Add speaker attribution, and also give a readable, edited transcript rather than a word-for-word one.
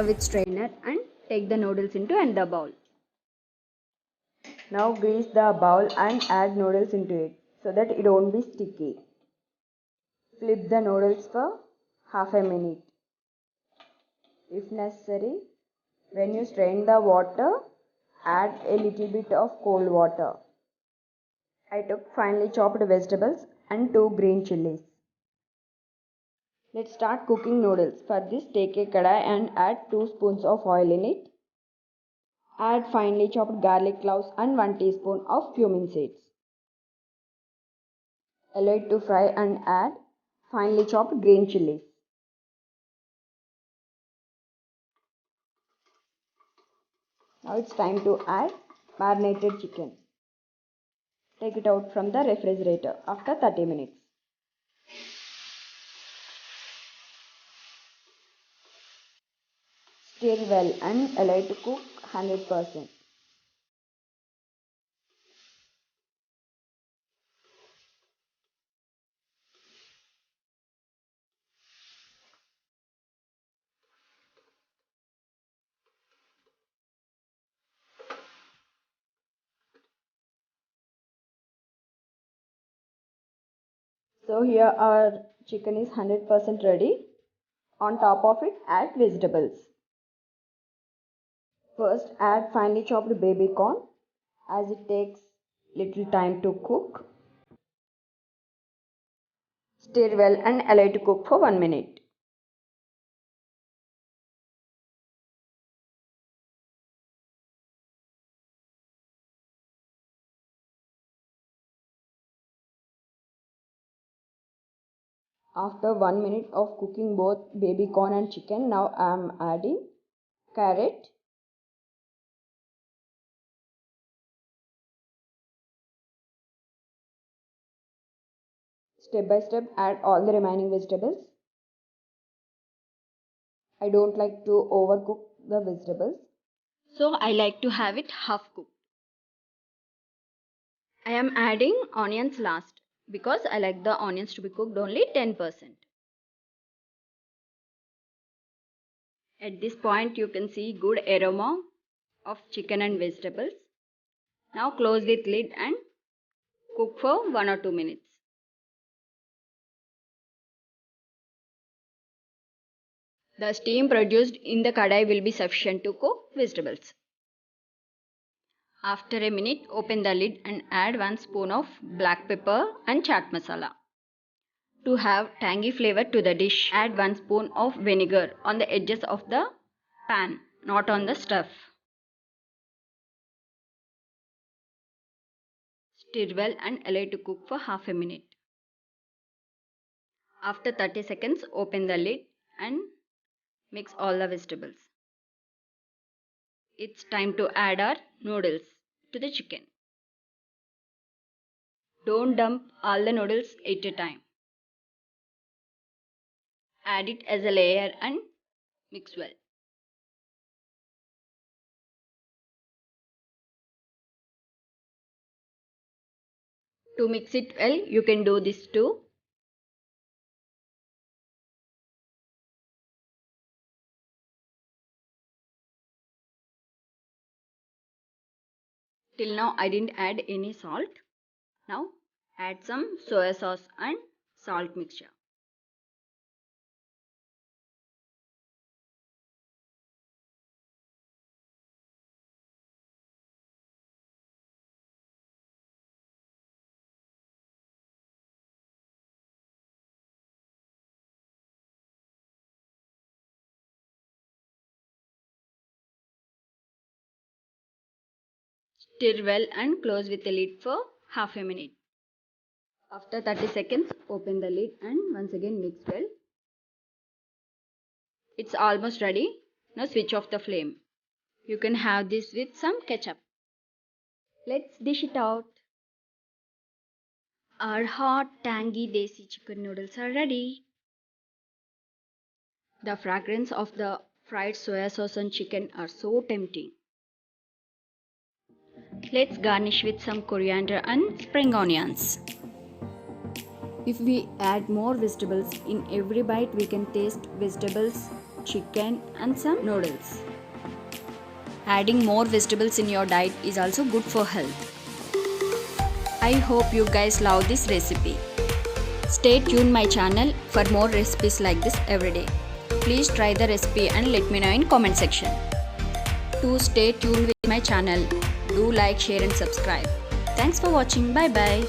Speaker 1: with strainer and take the noodles into another bowl.
Speaker 2: Now grease the bowl and add noodles into it so that it won't be sticky. Flip the noodles for half a minute. If necessary, when you strain the water, add a little bit of cold water. I took finely chopped vegetables and 2 green chilies. Let's start cooking noodles. For this, take a kadai and add 2 spoons of oil in it. Add finely chopped garlic cloves and 1 teaspoon of cumin seeds. Allow it to fry and add finely chopped green chilies. Now it's time to add marinated chicken. Take it out from the refrigerator after 30 minutes. Stir well and allow it to cook 100%. So here our chicken is 100% ready. On top of it, add vegetables. First, add finely chopped baby corn as it takes little time to cook. Stir well and allow it to cook for 1 minute. After 1 minute of cooking both baby corn and chicken, now I am adding carrot, step by step add all the remaining vegetables. I don't like to overcook the vegetables,
Speaker 1: So I like to have it half cooked. I am adding onions last because I like the onions to be cooked only 10%. At this point you can see good aroma of chicken and vegetables. Now close the lid and cook for 1 or 2 minutes. The steam produced in the kadai will be sufficient to cook vegetables. After a minute, open the lid and add 1 spoon of black pepper and chaat masala. To have tangy flavor to the dish, add 1 spoon of vinegar on the edges of the pan, not on the stuff. Stir well and allow it to cook for half a minute. After 30 seconds, open the lid and mix all the vegetables. It's time to add our noodles to the chicken. Don't dump all the noodles at a time. Add it as a layer and mix well. To mix it well, you can do this too. Till now I didn't add any salt. Now add some soya sauce and salt mixture. Stir well and close with the lid for half a minute. After 30 seconds, open the lid and once again mix well. It's almost ready. Now switch off the flame. You can have this with some ketchup. Let's dish it out. Our hot, tangy desi chicken noodles are ready. The fragrance of the fried soya sauce and chicken are so tempting. Let's garnish with some coriander and spring onions. If we add more vegetables in every bite, we can taste vegetables chicken and some noodles. Adding more vegetables in your diet is also good for health. I hope you guys love this recipe. Stay tuned my channel for more recipes like this every day. Please try the recipe and let me know in comment section. To stay tuned with my channel, do like, share and subscribe. Thanks for watching. Bye bye.